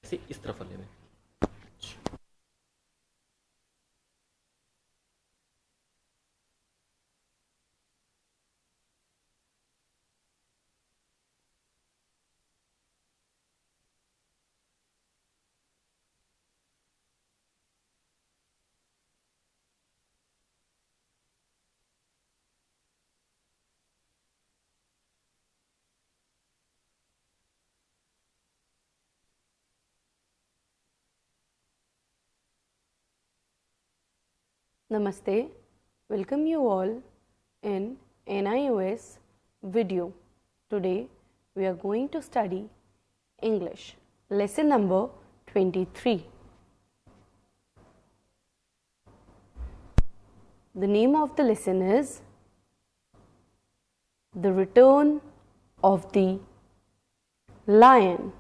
इसे इस तरफ वाले में। Namaste, welcome you all in NIOS video. Today we are going to study English, lesson number 23. The name of the lesson is The Return of the Lion.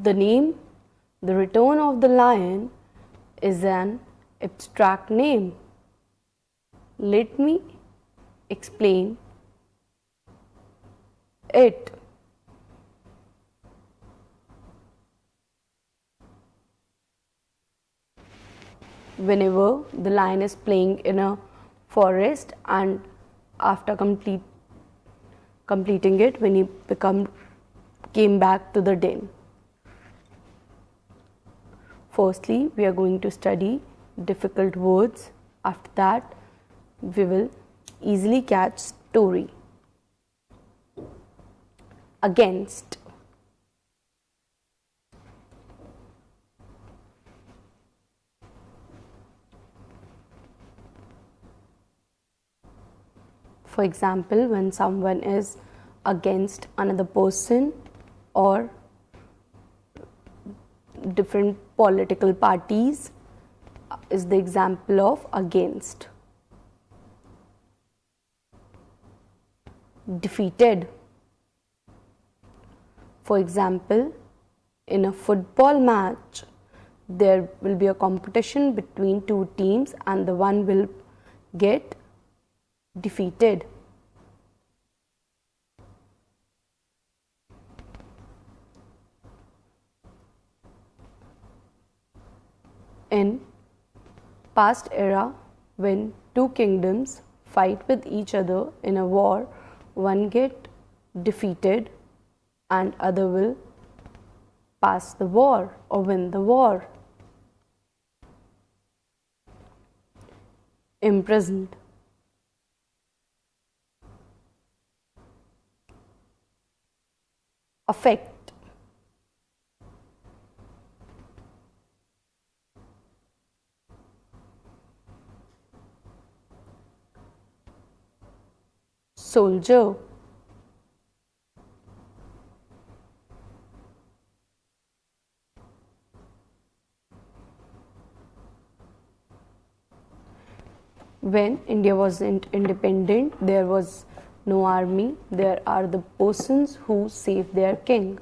The name The Return of the Lion is an abstract name. Let me explain it. Whenever the lion is playing in a forest and after completing it, when he came back to the den. Firstly, we are going to study difficult words. After that, we will easily catch story. Against. For example, when someone is against another person or different political parties is the example of against. Defeated. For example, in a football match, there will be a competition between two teams and the one will get defeated. In past era, when two kingdoms fight with each other in a war, one get defeated and other will pass the war or win the war. Imprisoned. Affect. Soldier. When India wasn't independent, there was no army. There are the persons who saved their king.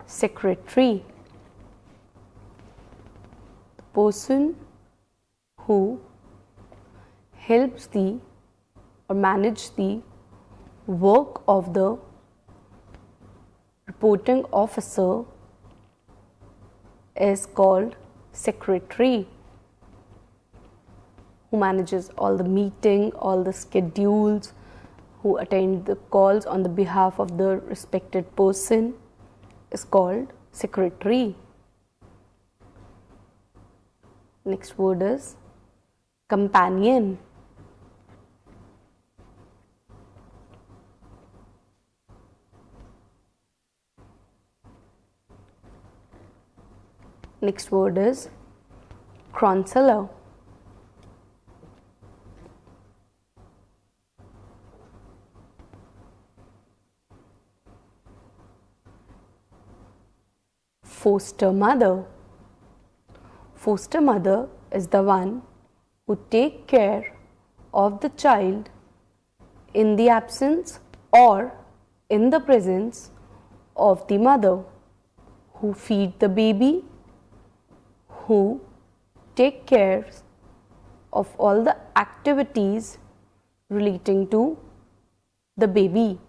Secretary. The person who helps the or manage the work of the reporting officer is called secretary, who manages all the meeting, all the schedules, who attend the calls on the behalf of the respected person is called secretary. Next word is companion. Next word is counselor. Foster mother. Foster mother is the one who take care of the child in the absence or in the presence of the mother, who feed the baby, who take care of all the activities relating to the baby,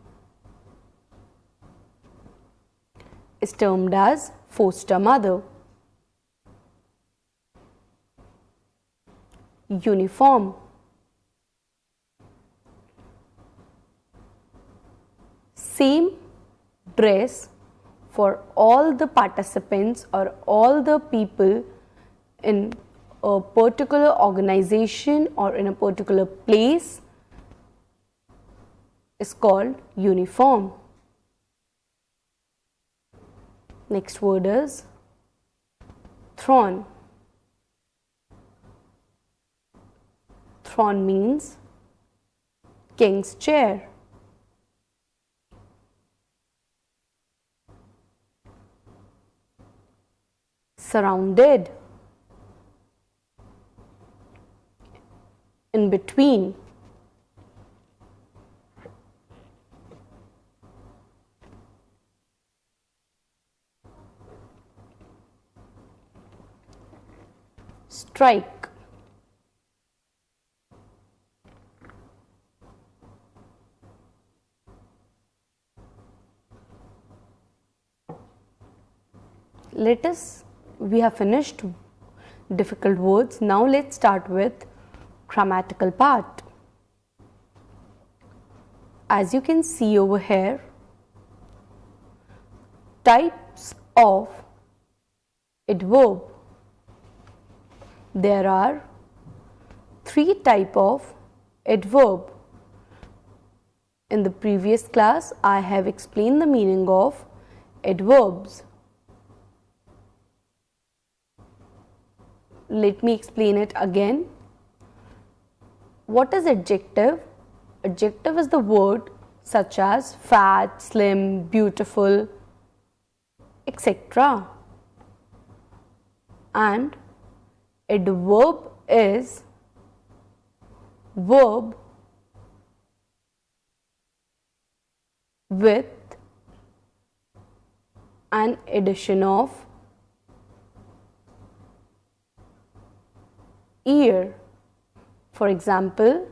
is termed as foster mother. Uniform. Same dress for all the participants or all the people in a particular organization or in a particular place is called uniform. Next word is throne. Throne means king's chair. Surrounded. In between. Strike. We have finished difficult words. Now let's start with grammatical part. As you can see over here, types of adverb. There are 3 types of adverb. In the previous class, I have explained the meaning of adverbs. Let me explain it again. What is adjective? Adjective is the word such as fat, slim, beautiful, etc. And adverb is verb with an addition of ear. For example,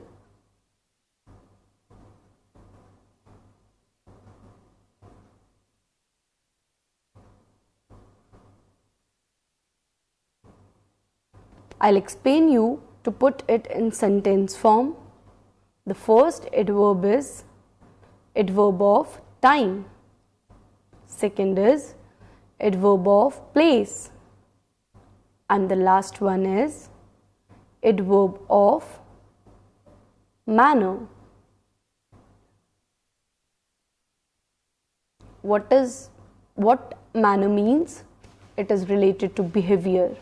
I'll explain you to put it in sentence form. The first adverb is adverb of time. Second is adverb of place. And the last one is adverb of manner. What manner means? It is related to behavior.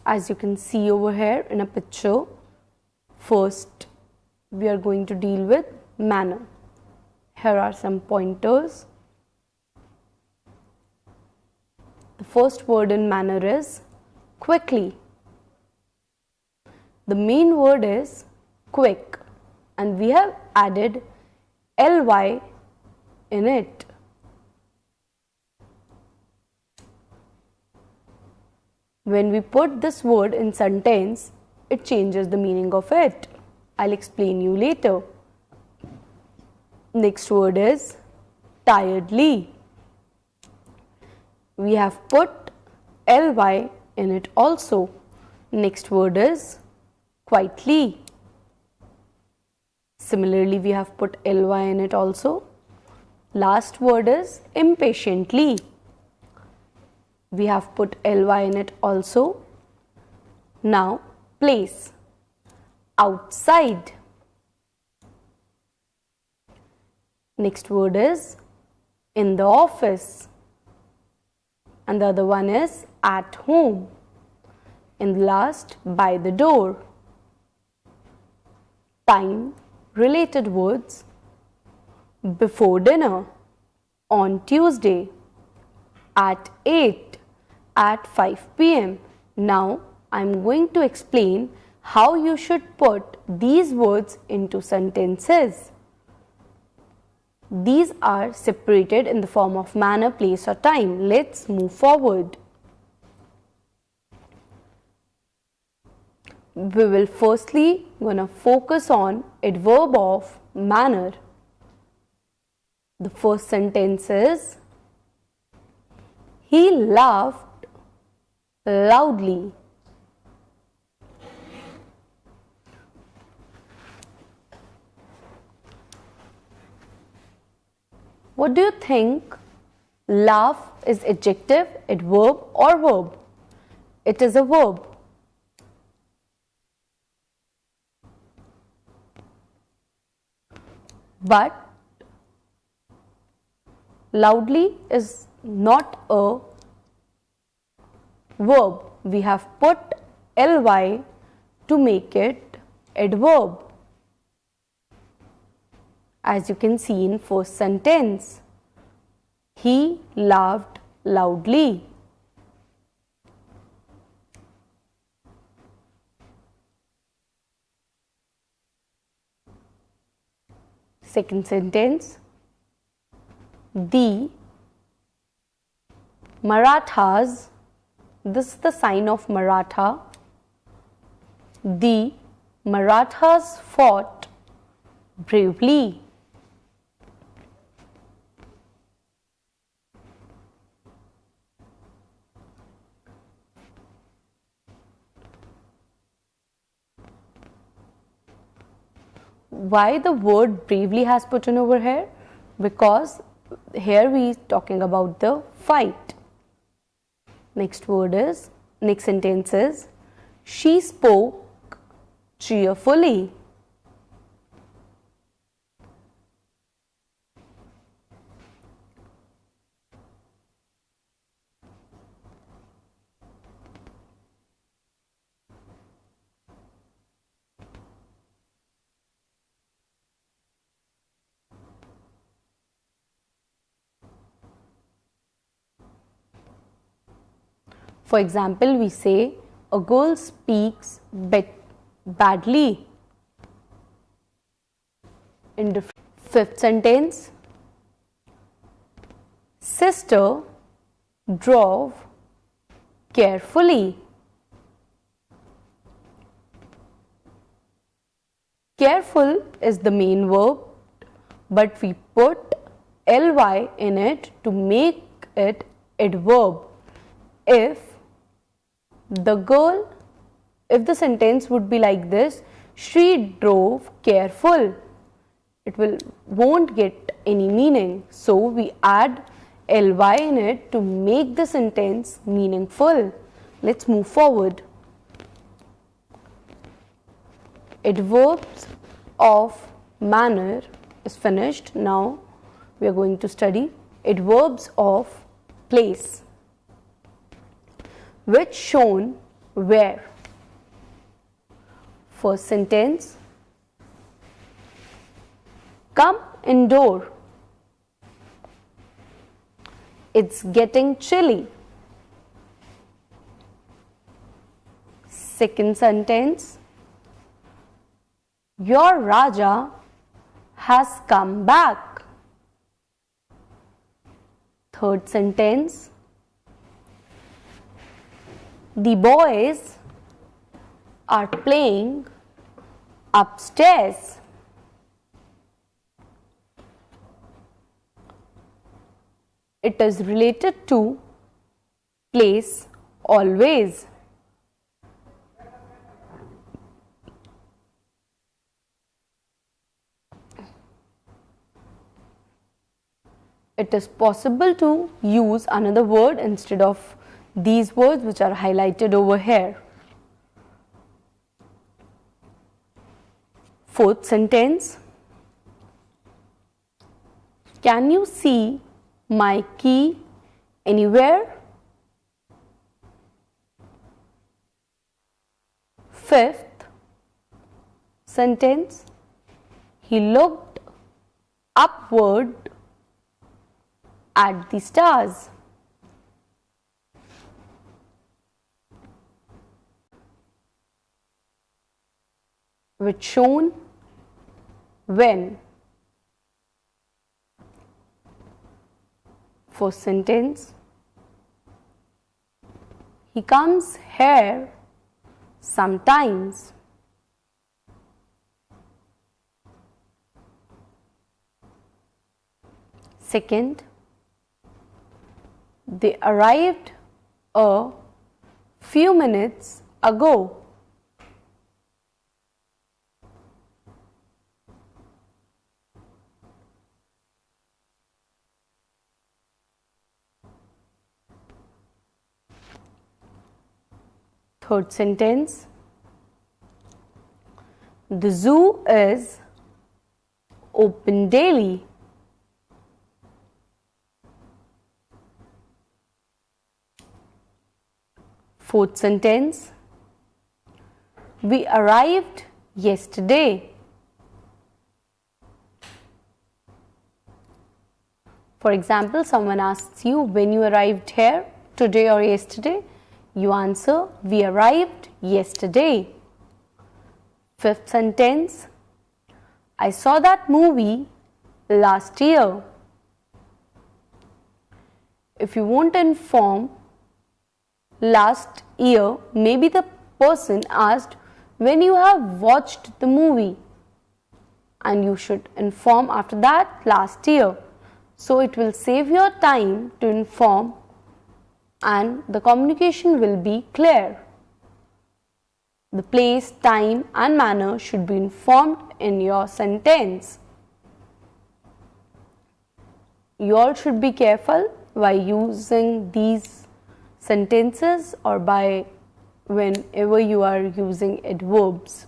As you can see over here in a picture, first we are going to deal with manner. Here are some pointers. The first word in manner is quickly. The main word is quick, and we have added ly in it. When we put this word in sentence, it changes the meaning of it. I'll explain you later. Next word is tiredly. We have put ly in it also. Next word is quietly. Similarly, we have put ly in it also. Last word is impatiently. We have put ly in it also. Now, place. Outside. Next word is in the office. And the other one is at home. And last, by the door. Time related words. Before dinner, on Tuesday, at 8, at 5 p.m. Now I am going to explain how you should put these words into sentences. These are separated in the form of manner, place or time. Let's move forward. We will firstly gonna focus on adverb of manner. The first sentence is, he laughed loudly. What do you think? Laugh is adjective, adverb or verb? It is a verb. But loudly is not a verb. We have put ly to make it adverb. As you can see in first sentence, he laughed loudly. Second sentence, the Marathas, this is the sign of Maratha, the Marathas fought bravely. Why the word bravely has put in over here? Because here we is talking about the fight. Next sentence is, she spoke cheerfully. For example, we say a girl speaks badly. In the fifth sentence, sister drove carefully. Careful is the main verb, but we put ly in it to make it adverb. If the sentence would be like this, she drove careful, it won't get any meaning. So we add ly in it to make the sentence meaningful. Let's move forward. Adverbs of manner is finished. Now we are going to study adverbs of place, which shown where. First sentence, come indoor. It's getting chilly. Second sentence, your Raja has come back. Third sentence, the boys are playing upstairs. It is related to place always. It is possible to use another word instead of these words which are highlighted over here. Fourth sentence, can you see my key anywhere? Fifth sentence, he looked upward at the stars. which shown when. First sentence, he comes here sometimes. Second, they arrived a few minutes ago. Third sentence, the zoo is open daily. Fourth sentence, we arrived yesterday. For example, someone asks you when you arrived here, today or yesterday. You answer, we arrived yesterday. Fifth sentence, I saw that movie last year. If you want to inform last year, maybe the person asked when you have watched the movie, and you should inform after that last year. So it will save your time to inform and the communication will be clear. The place, time and manner should be informed in your sentence. You all should be careful while using these sentences or by whenever you are using adverbs.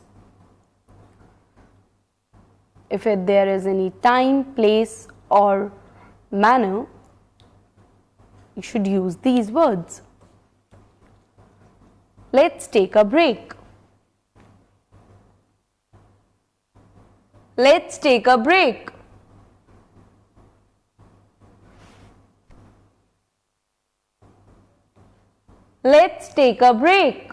If there is any time, place or manner, you should use these words. Let's take a break. Let's take a break. Let's take a break.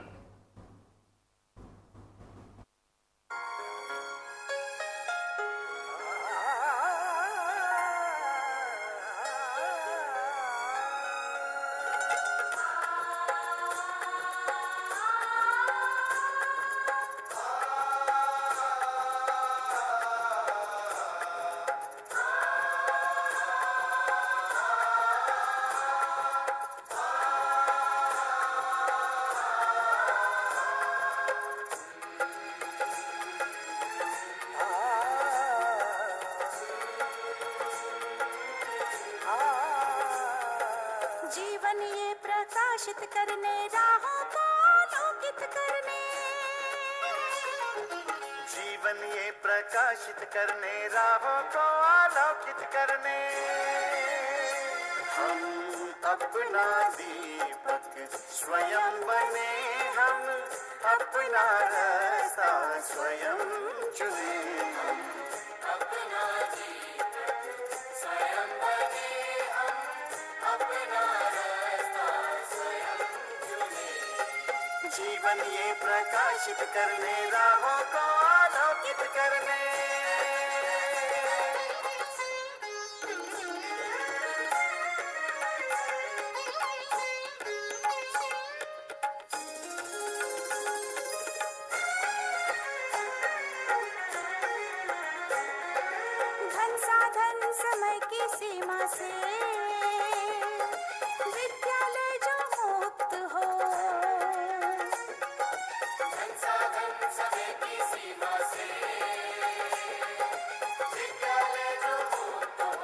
जीवन ये प्रकाशित करने राहों को आलोकित करने, जीवन ये प्रकाशित करने राहों को आलोकित करने, हम अपना दीपक स्वयं बने, हम अपना रास्ता स्वयं चुने, अपना दीपक स्वयं बने, हम अपना रास्ता स्वयं चुने, जीवन ये प्रकाशित करने राहों को आलोकित करने। धन साधन समय की सीमा से विद्यालय जो मुक्त हो, धन साधन समय की सीमा से विद्यालय जो मुक्त हो,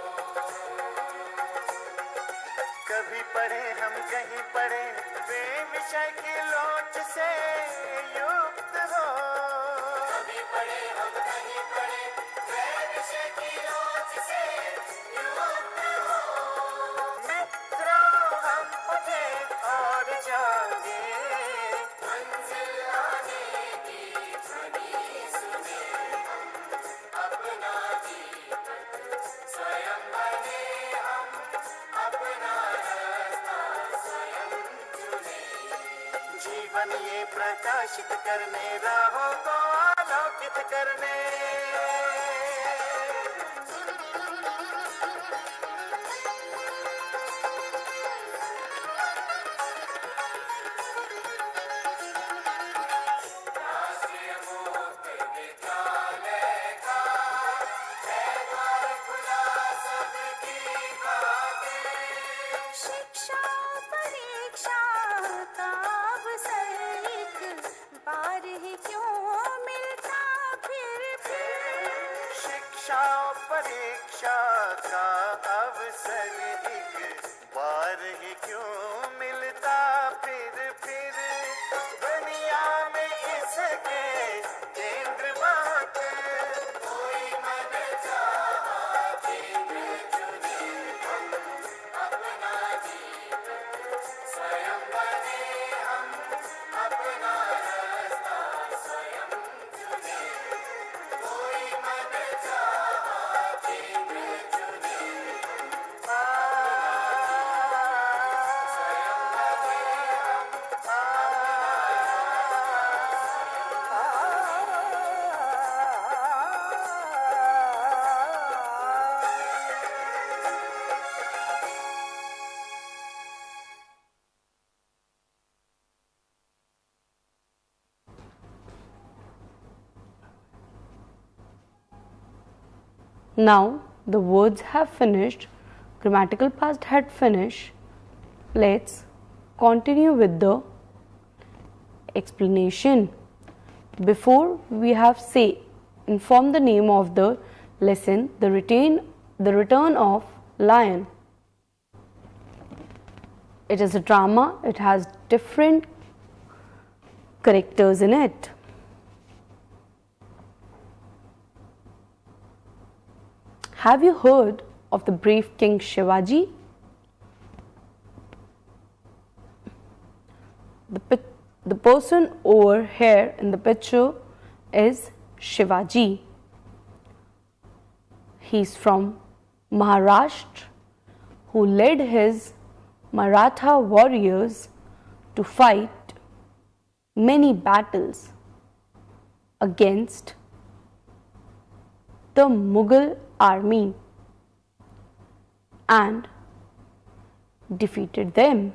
कभी पढ़े हम कहीं पढ़े वे विषय की लोच से युक्त हो, कभी पढ़े हम कहीं पढ़े वे विषय की लोच से युक्त हो, मित्रों हम उठे और जागे, मंजिल आने की ध्वनि सुने, हम अपना दीपक स्वयं बने, हम अपना रास्ता स्वयं चुने, जीवन ये प्रकाशित करने, राहों को आलोकित करने। शिक्षा परीक्षा का अवसर एक बार ही क्यों मिलता फिर शिक्षा परीक्षा का अवसर एक बार ही क्यों मिलता फिर दुनिया में इसके केंद्र बात कोई मन चाहा केंद्र चुने, हम अपना जीवन स्वयं बने, हम अपना रास्ता स्वयं चुने, कोई मन चाहा केंद्र चुने, स्वयं बने हम। Now the words have finished, grammatical past had finished. Let's continue with the explanation. Before we have inform the name of the lesson, the return of lion. It is a drama, it has different characters in it. Have you heard of the brave King Shivaji? The person over here in the picture is Shivaji. He is from Maharashtra, who led his Maratha warriors to fight many battles against the Mughal army and defeated them.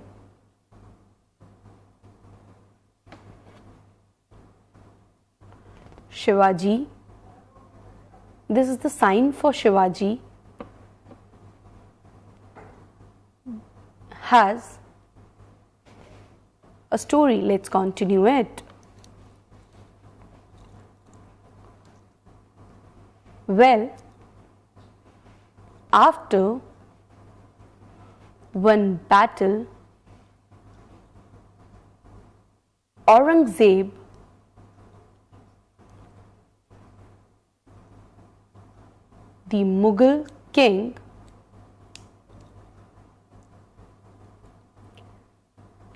Shivaji, this is the sign for Shivaji, has a story. Let's continue it. Well, after one battle, Aurangzeb the Mughal king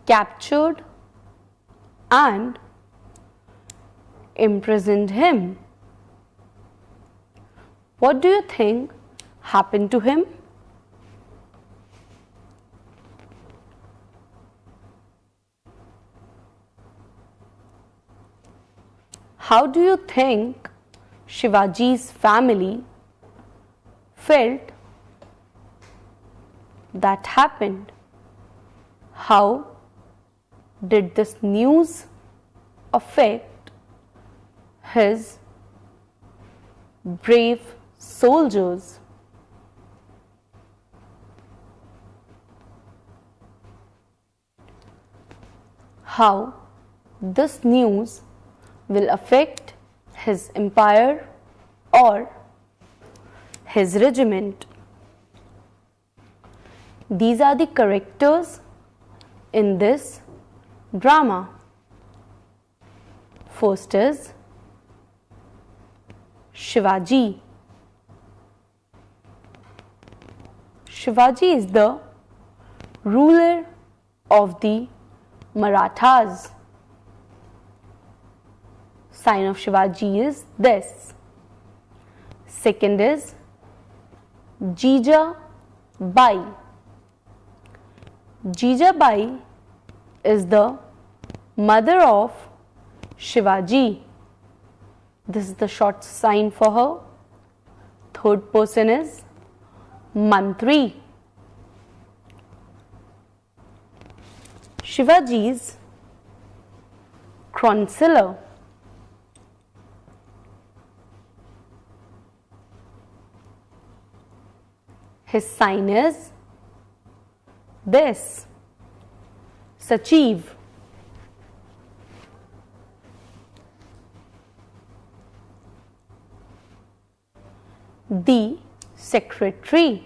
captured and imprisoned him. What do you think happened to him? How do you think Shivaji's family felt that happened? How did this news affect his brave soldiers? How this news will affect his empire or his regiment? These are the characters in this drama. First is Shivaji. Shivaji is the ruler of the Marathas. Sign of Shivaji is this. Second is Jijabai. Jijabai is the mother of Shivaji. This is the short sign for her. Third person is Mantri. Shivaji's counsellor. His sign is this, Sachiv. The secretary.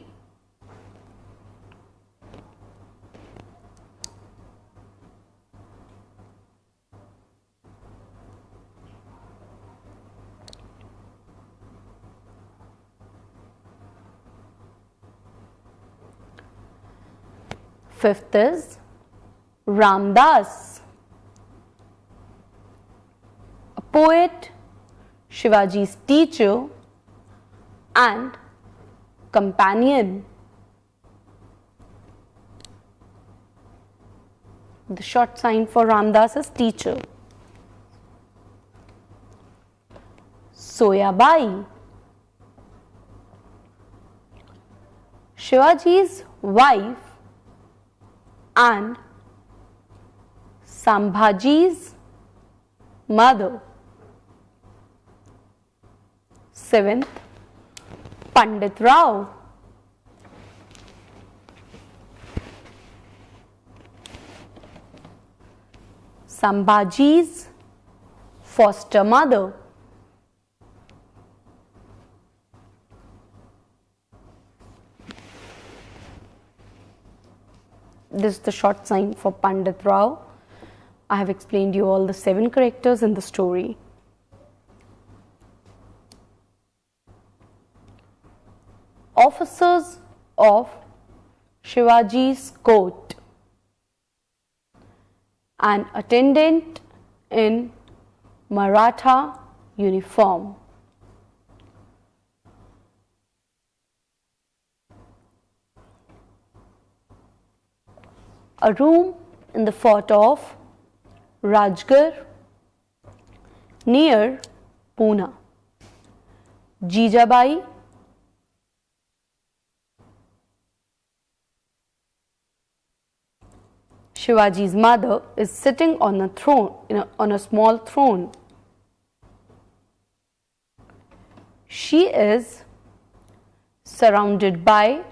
Fifth is Ramdas, a poet, Shivaji's teacher and companion. The short sign for Ramdas is teacher. Soyabai, Shivaji's wife and Sambhaji's mother. Seventh, Pandit Rao, Sambhaji's foster mother. This is the short sign for Pandit Rao. I have explained you all the 7 characters in the story. Officers of Shivaji's court. An attendant in Maratha uniform. A room in the fort of Rajgarh near Pune. Jijabai, Shivaji's mother, is sitting on a throne, on a small throne. She is surrounded by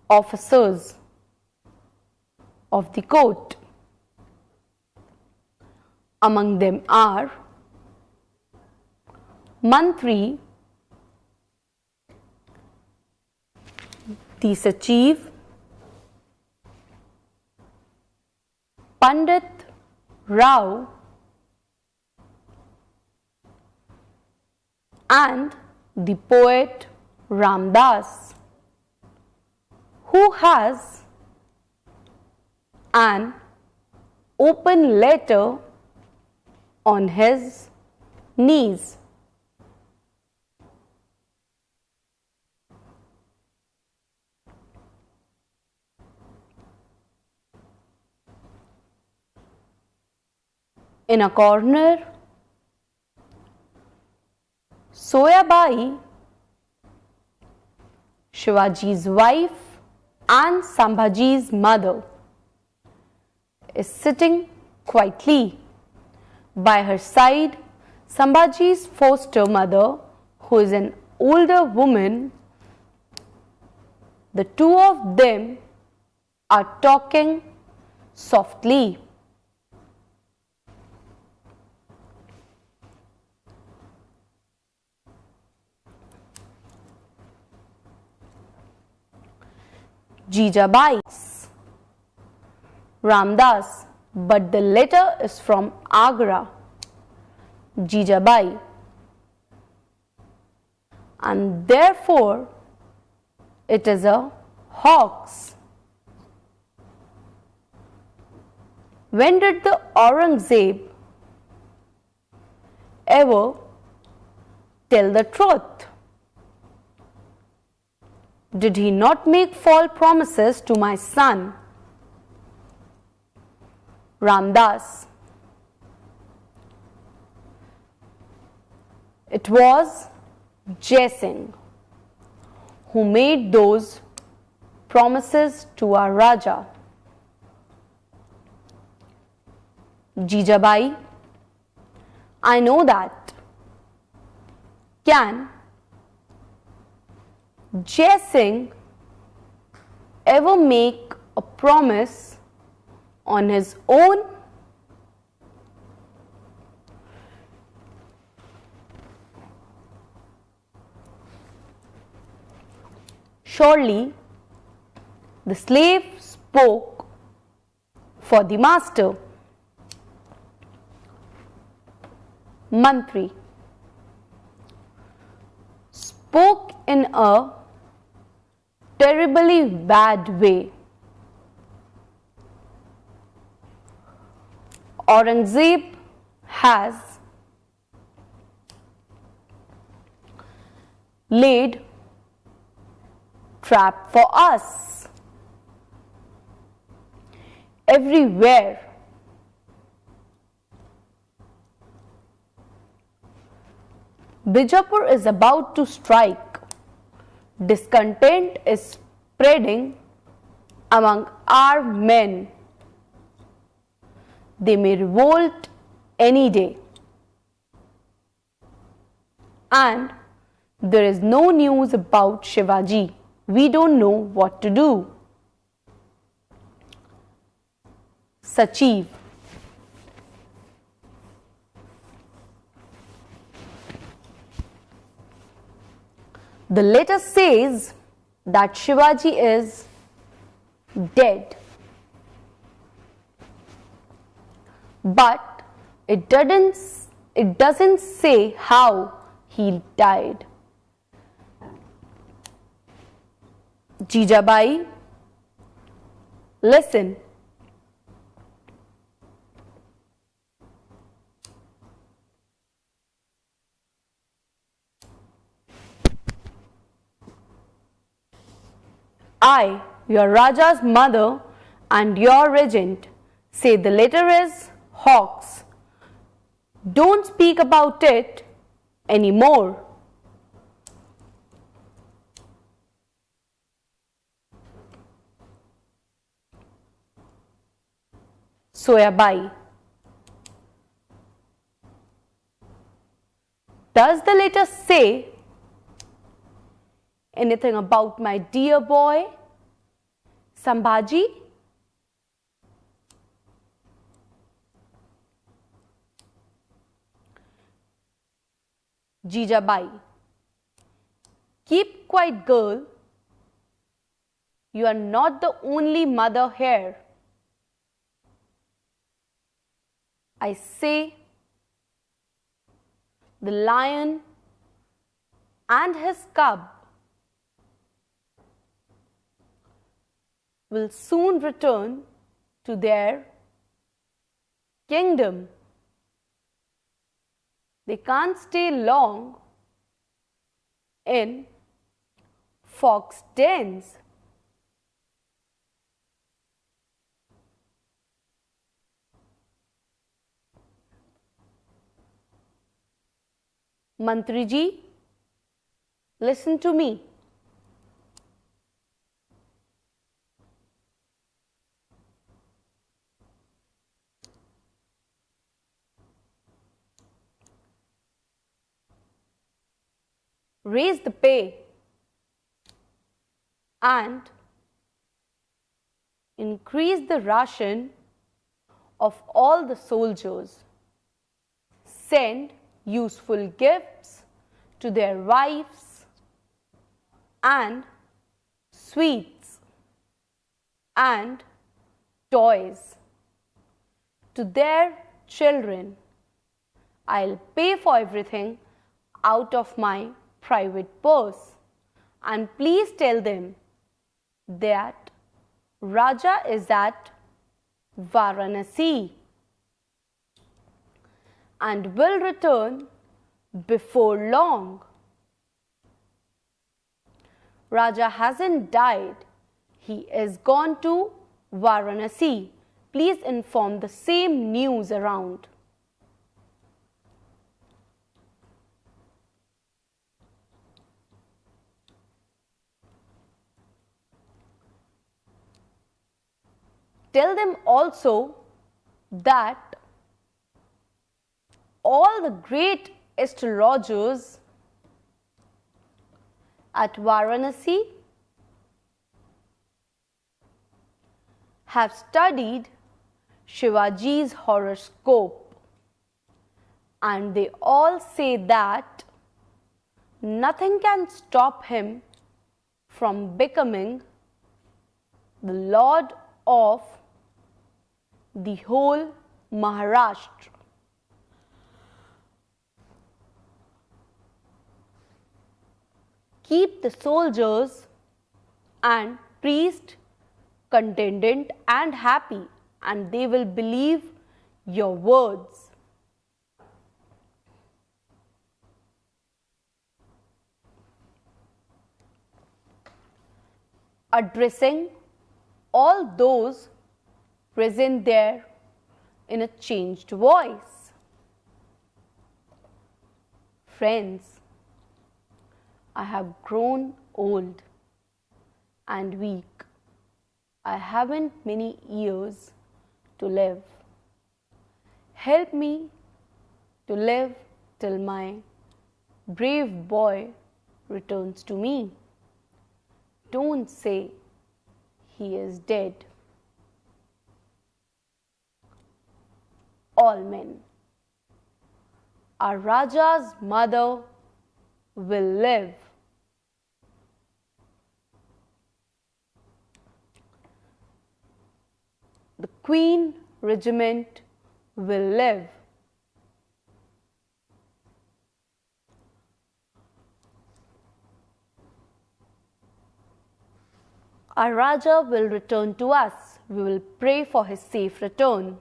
officers of the court. Among them are Mantri, the Sachiv, Pandit Rao and the poet Ramdas, who has an open letter on his knees. In a corner, Soyabai, Shivaji's wife and Sambhaji's mother, is sitting quietly. By her side, Sambhaji's foster mother, who is an older woman. The two of them are talking softly. Jijabai, Ramdas, but the letter is from Agra. Jijabai, and therefore it is a hoax. When did the Aurangzeb ever tell the truth? Did he not make false promises to my son? Ramdas. It was Jai Singh who made those promises to our Raja. Jijabai, I know that. Can Jai Singh ever make a promise on his own? Surely the slave spoke for the master. Mantri spoke in a terribly bad way. Aurangzeb has laid trap for us everywhere. Bijapur is about to strike. Discontent is spreading among our men. They may revolt any day. And there is no news about Shivaji. We don't know what to do. Sachiv. The letter says that Shivaji is dead. But it doesn't say how he died. Jijabai, listen. I, your Raja's mother and your regent, say the letter is hawks. Don't speak about it anymore. Soyabai. Does the letter say anything about my dear boy, Sambhaji? Jijabai. Keep quiet, girl. You are not the only mother here. I say, the lion and his cub will soon return to their kingdom. They can't stay long in fox dens. Mantriji, listen to me. Raise the pay and increase the ration of all the soldiers. Send useful gifts to their wives and sweets and toys to their children. I'll pay for everything out of my private purse, and please tell them that Raja is at Varanasi and will return before long. Raja hasn't died. He is gone to Varanasi Please inform the same news around. Tell them also that all the great astrologers at Varanasi have studied Shivaji's horoscope, and they all say that nothing can stop him from becoming the Lord of the whole Maharashtra. Keep the soldiers and priests contented and happy, and they will believe your words. Addressing all those present there in a changed voice. Friends, I have grown old and weak. I haven't many years to live. Help me to live till my brave boy returns to me. Don't say he is dead. All men. Our Raja's mother will live. The Queen regiment will live. Our Raja will return to us. We will pray for his safe return.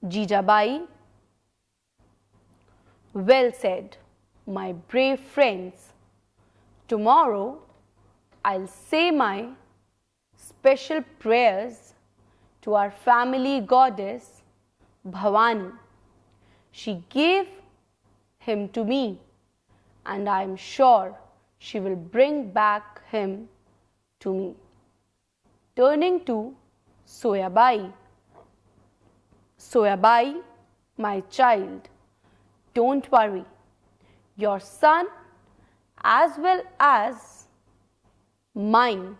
Jijabai, well said, my brave friends. Tomorrow I'll say my special prayers to our family goddess Bhavani. She gave him to me, and I am sure she will bring back him to me. Turning to Soyabai. Soyabai, my child, don't worry. Your son as well as mine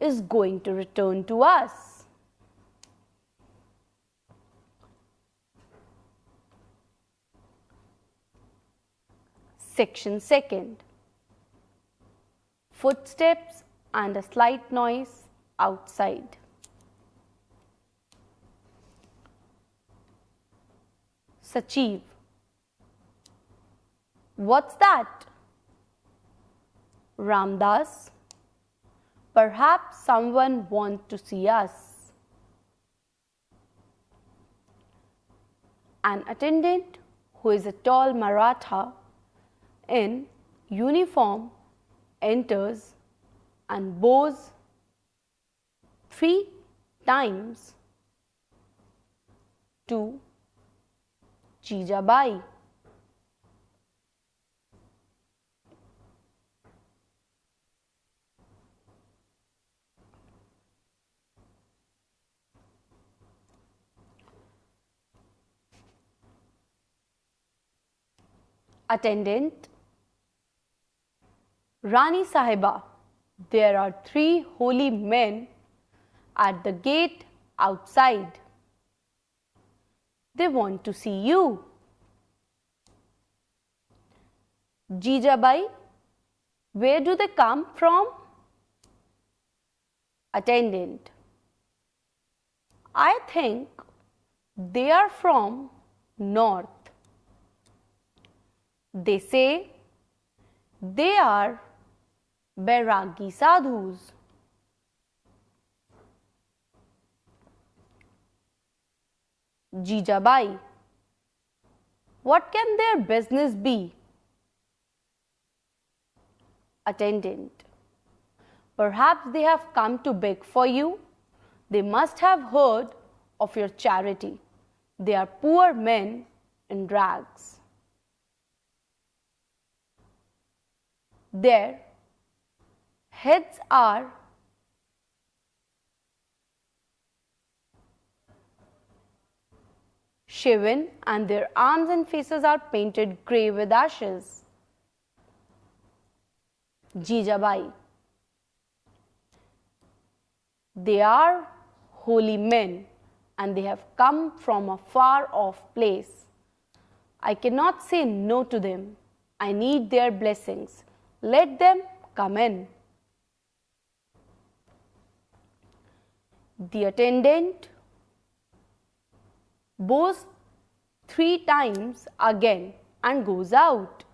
is going to return to us. Section 2nd. Footsteps and a slight noise outside. Sachiv. What's that? Ramdas. Perhaps someone wants to see us. An attendant who is a tall Maratha in uniform enters and bows 3 times to Jijabai. Attendant. Rani Sahiba, there are 3 holy men at the gate outside. They want to see you. Jijabai, where do they come from? Attendant. I think they are from north. They say they are Bairagi sadhus. Jijabai, what can their business be? Attendant, Perhaps they have come to beg for you. They must have heard of your charity. They are poor men in rags. Their heads are shaven and their arms and faces are painted grey with ashes. Jijabai. They are holy men and they have come from a far off place. I cannot say no to them. I need their blessings. Let them come in. The attendant bows 3 times again and goes out.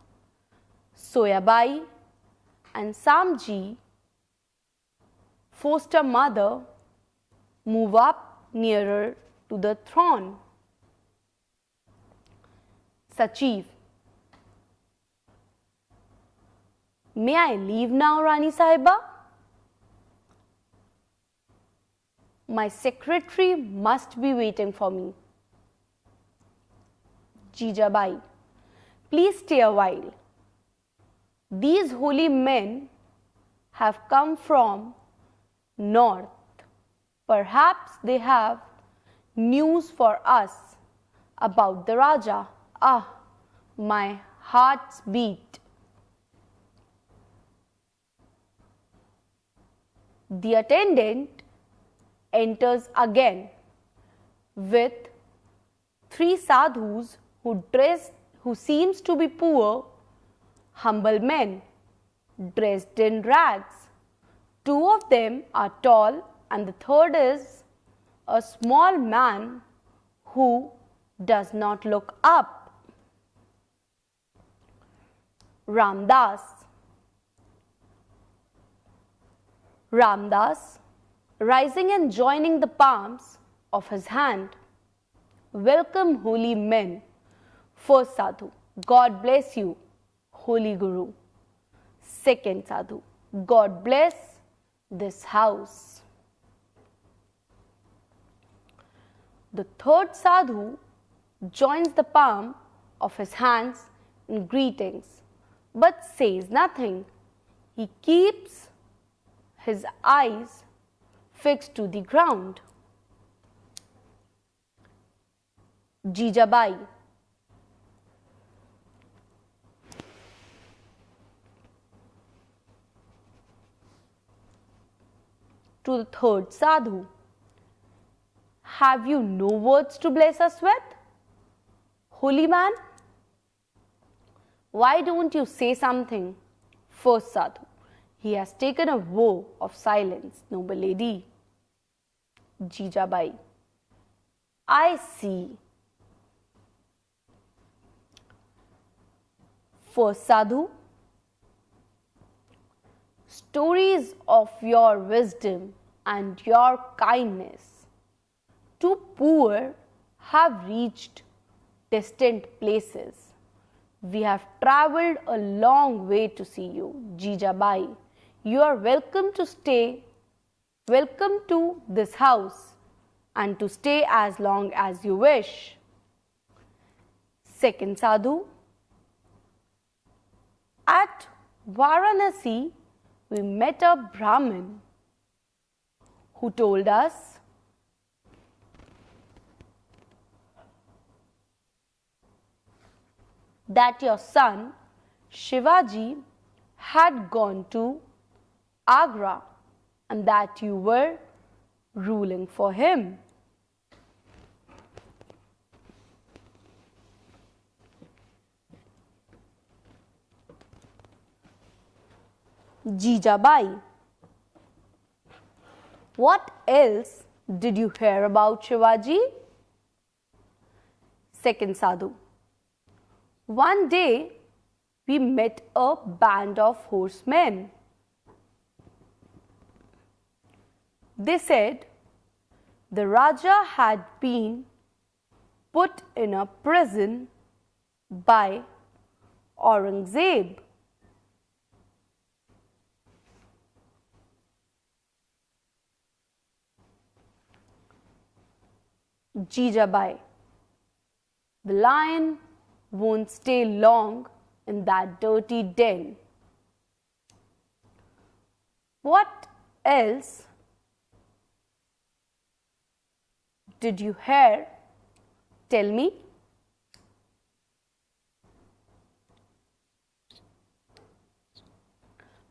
Soyabai and Samji, foster mother, move up nearer to the throne. Sachiv. May I leave now, Rani Sahiba? My secretary must be waiting for me. Jijabai. Please stay a while. These holy men have come from north. Perhaps they have news for us about the Raja. Ah, my heart's beat. The attendant enters again with 3 sadhus who seems to be poor, humble men dressed in rags. 2 of them are tall and the third is a small man who does not look up. Ramdas. Ramdas, rising and joining the palms of his hand. Welcome, holy men. First sadhu, God bless you, holy Guru. Second sadhu, God bless this house. The third sadhu joins the palm of his hands in greetings, but says nothing. He keeps his eyes fixed to the ground. Jijabai. To the third sadhu. Have you no words to bless us with? Holy man, why don't you say something? First sadhu. He has taken a vow of silence, noble lady. Jijabai. I see. First sadhu. Stories of your wisdom and your kindness to poor have reached distant places. We have travelled a long way to see you, Jijabai. You are welcome to this house and to stay as long as you wish. Second sadhu. At Varanasi, we met a Brahmin who told us that your son Shivaji had gone to Agra and that you were ruling for him. Jijabai. What else did you hear about Shivaji? Second sadhu. One day we met a band of horsemen. They said the Raja had been put in a prison by Aurangzeb. Jijabai. The lion won't stay long in that dirty den. What else did you hear? Tell me.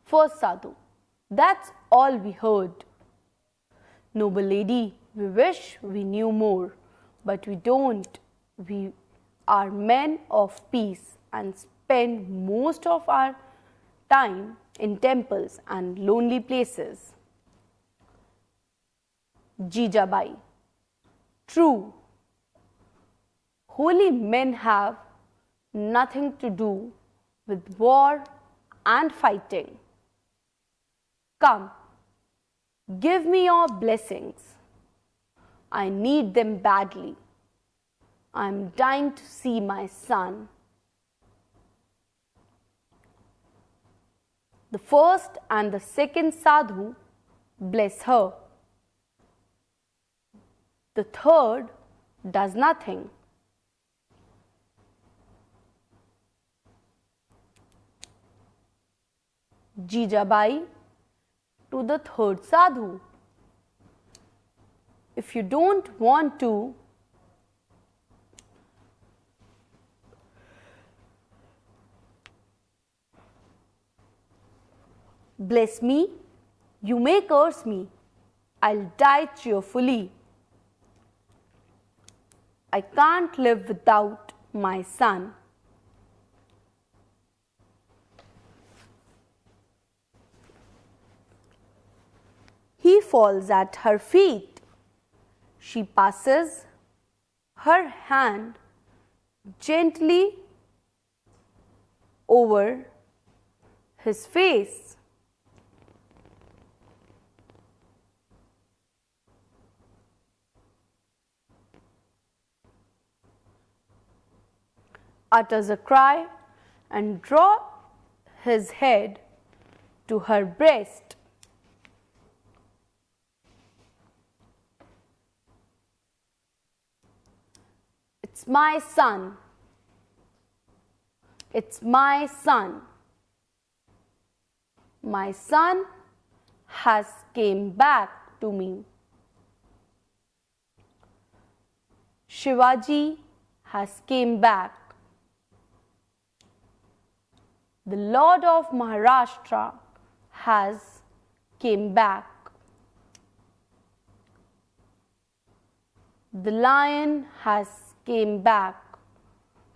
First Sadhu, that's all we heard. Noble lady, we wish we knew more, but we don't. We are men of peace and spend most of our time in temples and lonely places. Jijabai. True. Holy men have nothing to do with war and fighting. Come, give me your blessings. I need them badly. I am dying to see my son. The first and the second sadhu bless her. The third does nothing. Jijabai to the third sadhu. If you don't want to, bless me, you may curse me, I'll die cheerfully. I can't live without my son. He falls at her feet. She passes her hand gently over his face. Utters a cry and draws his head to her breast. It's my son. It's my son. My son has came back to me. Shivaji has came back. The Lord of Maharashtra has came back. The lion has came back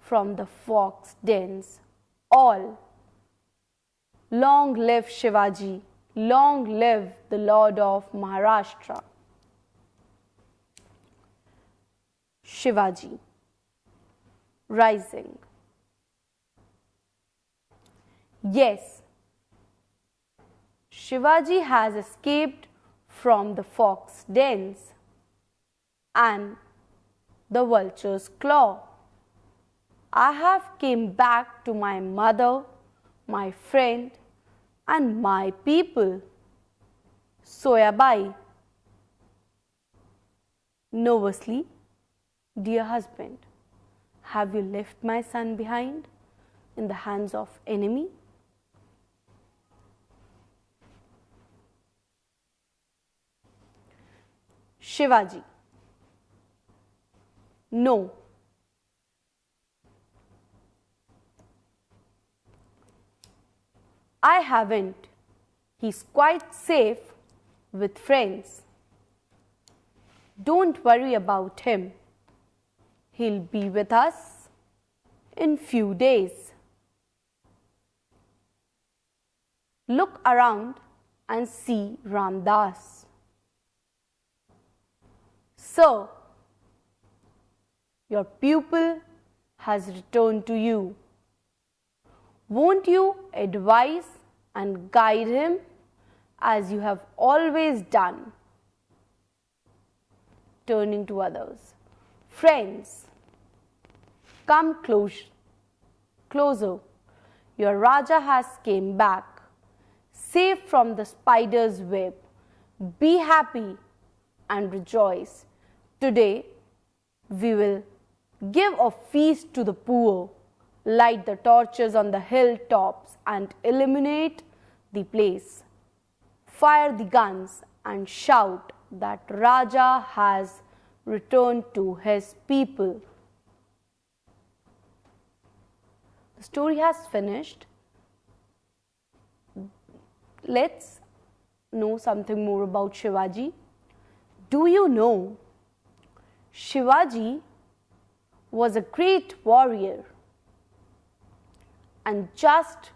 from the fox dens. All. Long live Shivaji. Long live the Lord of Maharashtra. Shivaji. Rising. Yes, Shivaji has escaped from the fox dens and the vulture's claw. I have came back to my mother, my friend and my people. Soyabai. Nervously, dear husband, have you left my son behind in the hands of enemy? Shivaji. No. I haven't. He's quite safe with friends. Don't worry about him. He'll be with us in few days. Look around and see Ramdas. Sir, your pupil has returned to you. Won't you advise and guide him as you have always done? Turning to others. Friends, come closer. Your Raja has came back, safe from the spider's web. Be happy and rejoice. Today, We will give a feast to the poor, light the torches on the hilltops and illuminate the place. Fire the guns and shout that Raja has returned to his people. The story has finished. Let's know something more about Shivaji. Do you know Shivaji was a great warrior and just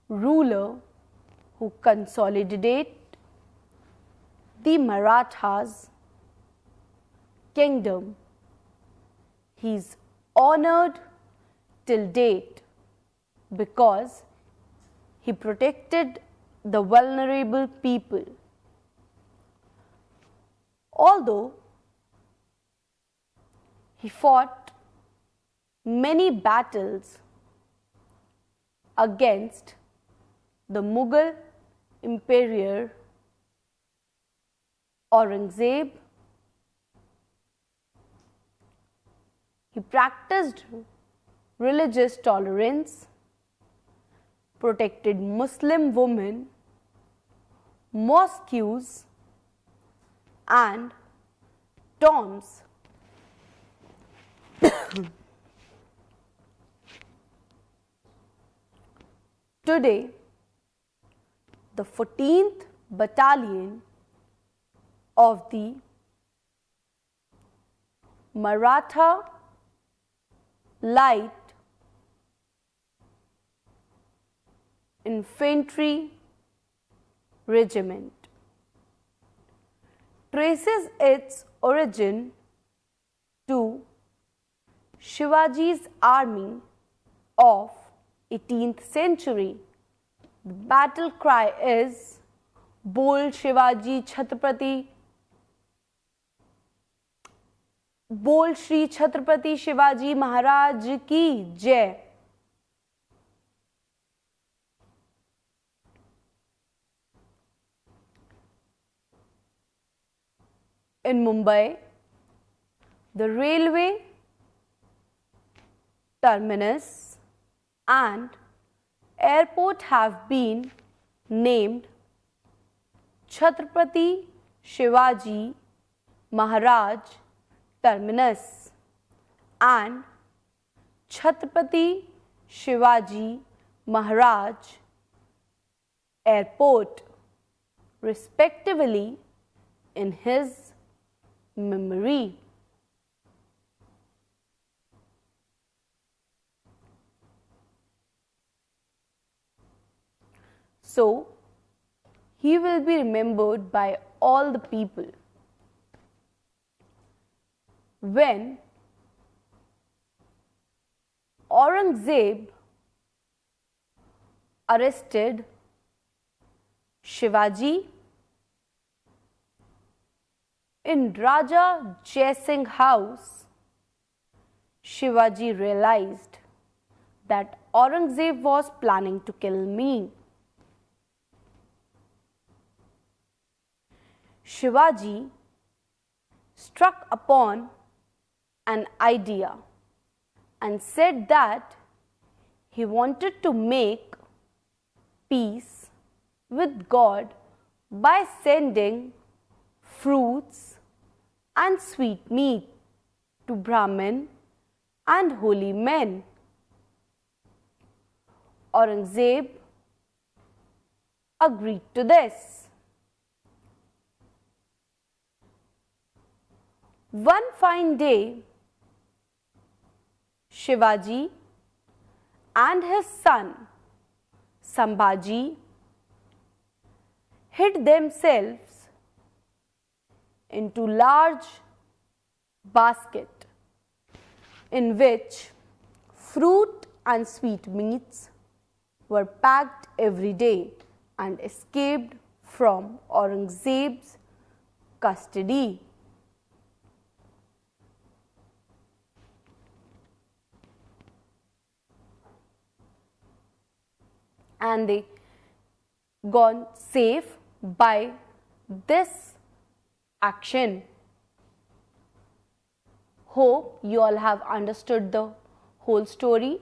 ruler who consolidated the Marathas' kingdom. He is honored till date because he protected the vulnerable people. Although he fought many battles against the Mughal Emperor Aurangzeb, he practiced religious tolerance, protected Muslim women, mosques and tombs. Today, the 14th Battalion of the Maratha Light Infantry Regiment traces its origin to Shivaji's army of 18th century. The battle cry is Bol Shivaji Chhatrapati, Bol Shri Chhatrapati Shivaji Maharaj Ki Jai. In Mumbai, the railway terminus and airport have been named Chhatrapati Shivaji Maharaj Terminus and Chhatrapati Shivaji Maharaj Airport, respectively, in his memory. So, he will be remembered by all the people. When Aurangzeb arrested Shivaji in Raja Jai Singh house, Shivaji realized that Aurangzeb was planning to kill me. Shivaji struck upon an idea and said that he wanted to make peace with God by sending fruits and sweet meat to Brahmin and holy men. Aurangzeb agreed to this. One fine day, Shivaji and his son Sambhaji hid themselves into large basket in which fruit and sweetmeats were packed every day and escaped from Aurangzeb's custody. And they gone safe by this action. Hope you all have understood the whole story.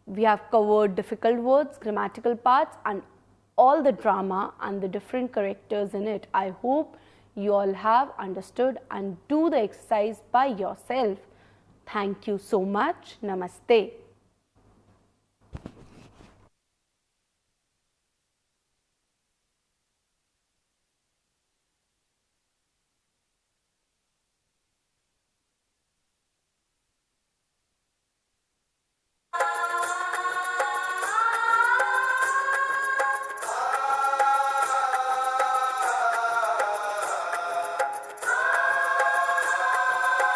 We have covered difficult words, grammatical parts, and all the drama and the different characters in it. I hope you all have understood and do the exercise by yourself. Thank you so much. Namaste.